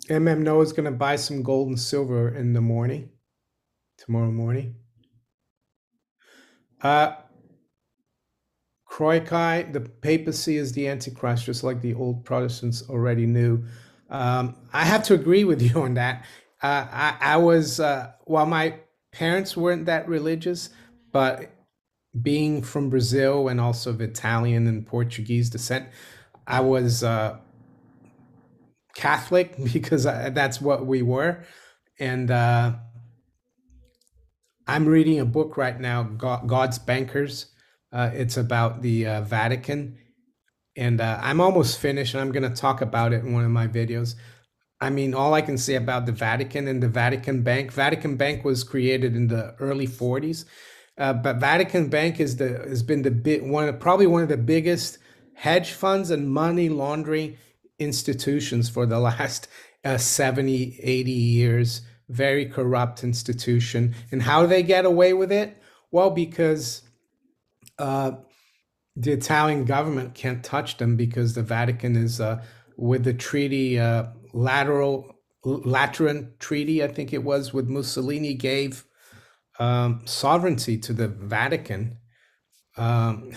Noah is going to buy some gold and silver in the morning, tomorrow morning. Uh, Croikai, the papacy is the Antichrist, just like the old Protestants already knew. I have to agree with you on that. I was, while my parents weren't that religious, but being from Brazil and also of Italian and Portuguese descent, I was Catholic because that's what we were. And I'm reading a book right now, God's Bankers. It's about the Vatican. And I'm almost finished, and I'm going to talk about it in one of my videos. I mean, all I can say about the Vatican and the Vatican Bank was created in the early 40s. But Vatican Bank has been the probably one of the biggest hedge funds and money laundering institutions for the last 70, 80 years. Very corrupt institution. And how do they get away with it? Well, because uh, the Italian government can't touch them because the Vatican is with the treaty, Lateran Treaty, I think it was, with Mussolini, gave sovereignty to the Vatican. Um,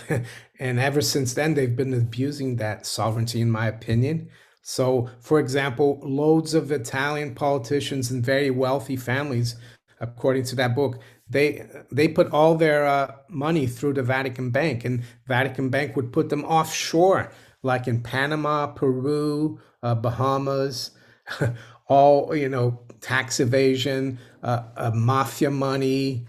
and ever since then, they've been abusing that sovereignty, in my opinion. So, for example, loads of Italian politicians and very wealthy families, according to that book, they put all their money through the Vatican Bank, and Vatican Bank would put them offshore, like in Panama, Peru, Bahamas, all tax evasion, mafia money,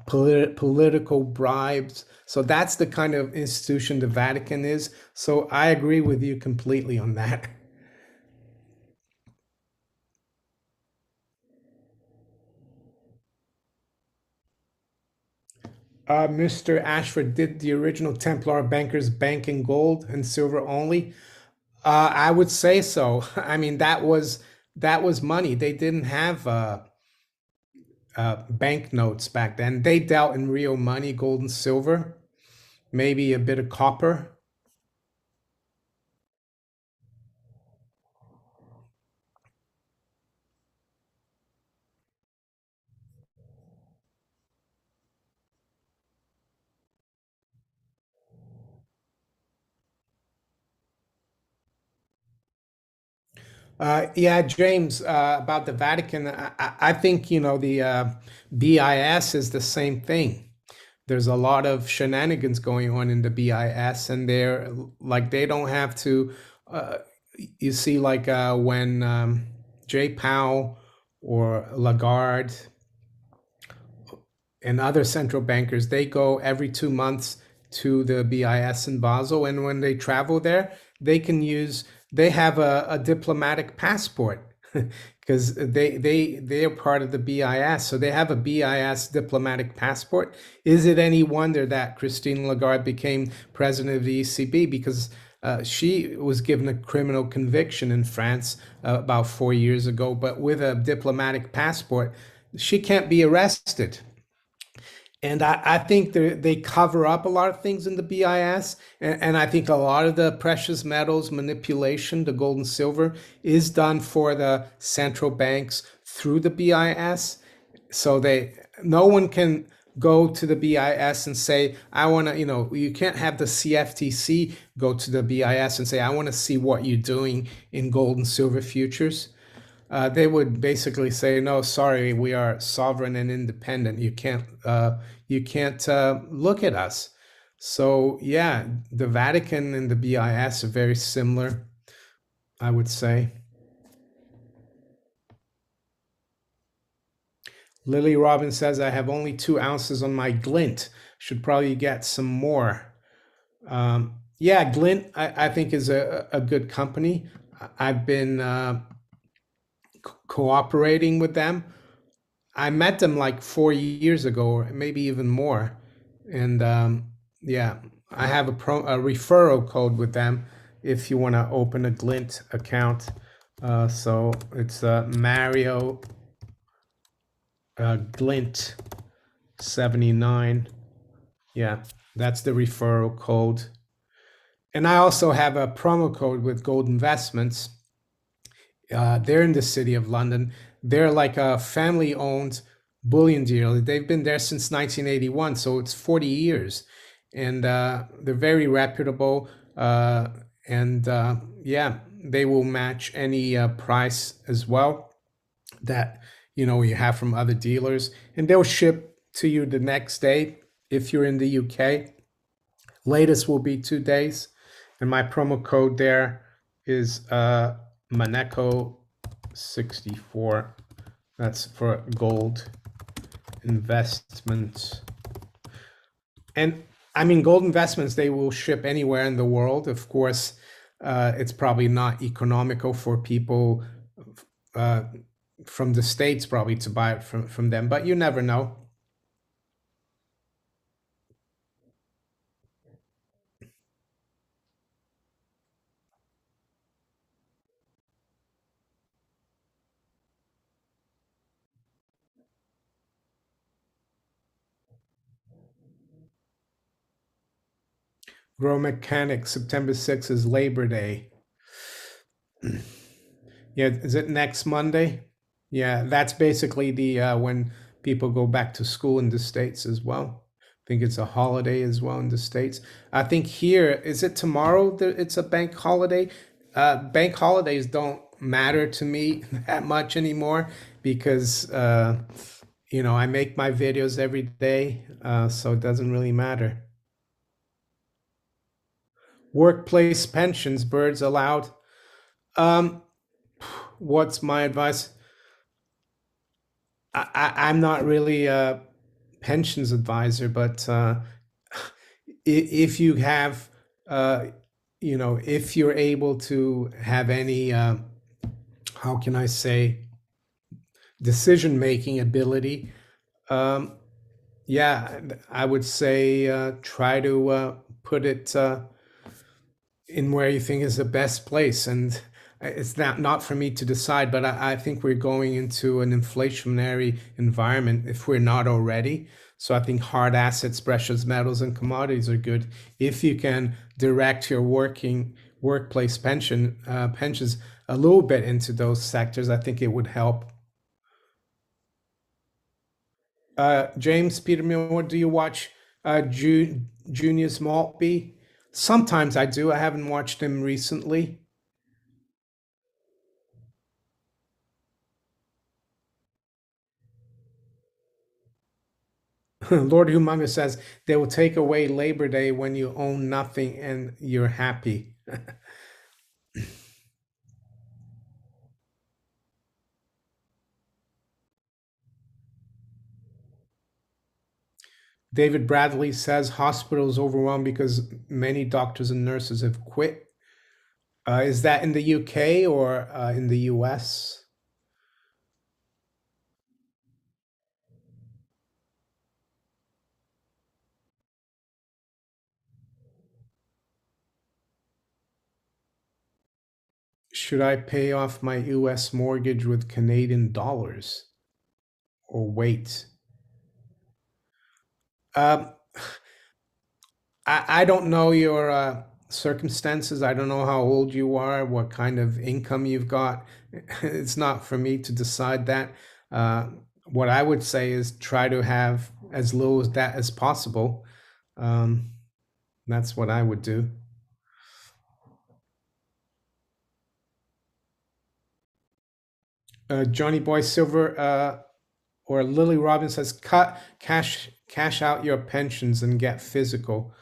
political bribes. So that's the kind of institution the Vatican is. So I agree with you completely on that. Mr. Ashford, did the original Templar bankers bank in gold and silver only? I would say so. I mean, that was money. They didn't have banknotes back then. They dealt in real money, gold and silver, maybe a bit of copper. Yeah, James, about the Vatican, I think, the BIS is the same thing. There's a lot of shenanigans going on in the BIS, and they don't have to. Uh, you see, like when Jay Powell or Lagarde and other central bankers, they go every 2 months to the BIS in Basel, and when they travel there, they can use they have a diplomatic passport because they're part of the BIS, so they have a BIS diplomatic passport. Is it any wonder that Christine Lagarde became president of the ECB? Because she was given a criminal conviction in France about 4 years ago, but with a diplomatic passport, she can't be arrested. And I think they cover up a lot of things in the BIS. And I think a lot of the precious metals manipulation, the gold and silver, is done for the central banks through the BIS. So no one can go to the BIS and say, I want to, you can't have the CFTC go to the BIS and say, I want to see what you're doing in gold and silver futures. They would basically say, "No, sorry, we are sovereign and independent. You can't look at us." So yeah, the Vatican and the BIS are very similar, I would say. Lily Robbins says, "I have only 2 ounces on my Glint. Should probably get some more." Yeah, Glint, I think is a good company. I've been cooperating with them. I met them like 4 years ago, or maybe even more. And yeah, I have a referral code with them if you want to open a Glint account. So it's Mario Glint 79. Yeah, that's the referral code. And I also have a promo code with Gold Investments. They're in the city of London. They're like a family-owned bullion dealer. They've been there since 1981, so it's 40 years, and they're very reputable. And yeah, they will match any price as well that you have from other dealers, and they'll ship to you the next day if you're in the UK. Latest will be 2 days, and my promo code there is Maneko 64. That's for gold investments. And I mean, gold investments, they will ship anywhere in the world. Of course, it's probably not economical for people uh, from the States probably to buy it from them, but you never know. Grow Mechanics, September 6th is Labor Day. Yeah, is it next Monday? Yeah, that's basically the when people go back to school in the States as well. I think it's a holiday as well in the States. I think here, is it tomorrow that it's a bank holiday? Bank holidays don't matter to me that much anymore because I make my videos every day, so it doesn't really matter. Workplace pensions, birds allowed. Um, what's my advice? I'm not really a pensions advisor, but if you have, uh, if you're able to have any, how can I say, decision making ability, um, yeah, I would say try to put it in where you think is the best place. And it's not for me to decide, but I think we're going into an inflationary environment if we're not already. So I think hard assets, precious metals, and commodities are good if you can direct your workplace pensions a little bit into those sectors. I think it would help. James Peterman, what do you watch? Junius Maltby? Sometimes I do. I haven't watched him recently. Lord Humongous says they will take away Labor Day when you own nothing and you're happy. David Bradley says hospitals overwhelmed because many doctors and nurses have quit. Is that in the UK or in the US? Should I pay off my US mortgage with Canadian dollars or wait? Um, I don't know your circumstances. I don't know how old you are, what kind of income you've got. It's not for me to decide that. Uh, what I would say is try to have as low as that as possible. Um, that's what I would do. Johnny Boy Silver or Lily Robbins says, "Cut cash out your pensions and get physical."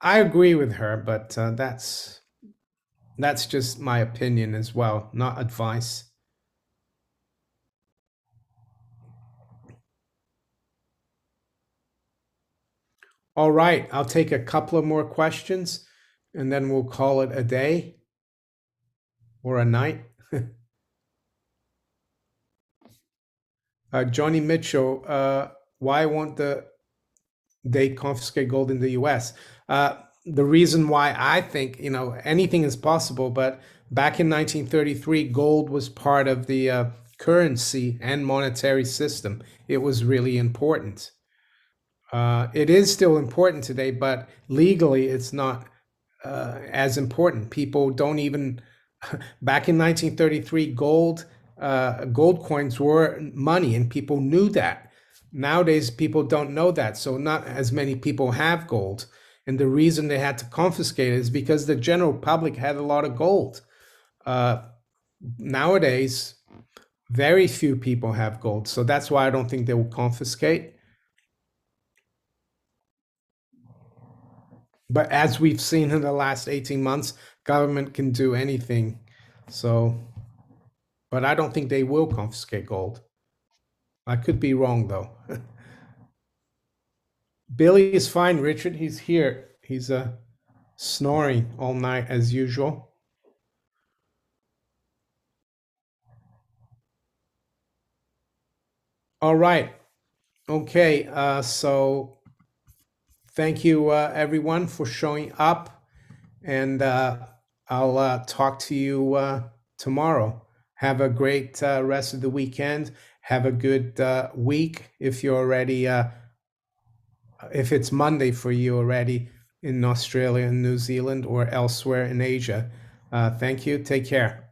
I agree with her, but that's just my opinion as well, not advice. All right, I'll take a couple of more questions and then we'll call it a day or a night. Johnny Mitchell, why won't they confiscate gold in the US? The reason why I think, anything is possible, but back in 1933, gold was part of the currency and monetary system. It was really important. It is still important today, but legally it's not as important. People don't even back in 1933, gold coins were money, and people knew that. Nowadays, people don't know that, so not as many people have gold. And the reason they had to confiscate it is because the general public had a lot of gold. Uh, Nowadays, very few people have gold, so that's why I don't think they will confiscate. But as we've seen in the last 18 months, government can do anything. So, but I don't think they will confiscate gold. I could be wrong though. Billy is fine, Richard. He's here. He's snoring all night as usual. All right. Okay. So thank you, everyone, for showing up. And I'll talk to you tomorrow. Have a great rest of the weekend. Have a good week if you're already, if it's Monday for you already in Australia and New Zealand or elsewhere in Asia. Thank you. Take care.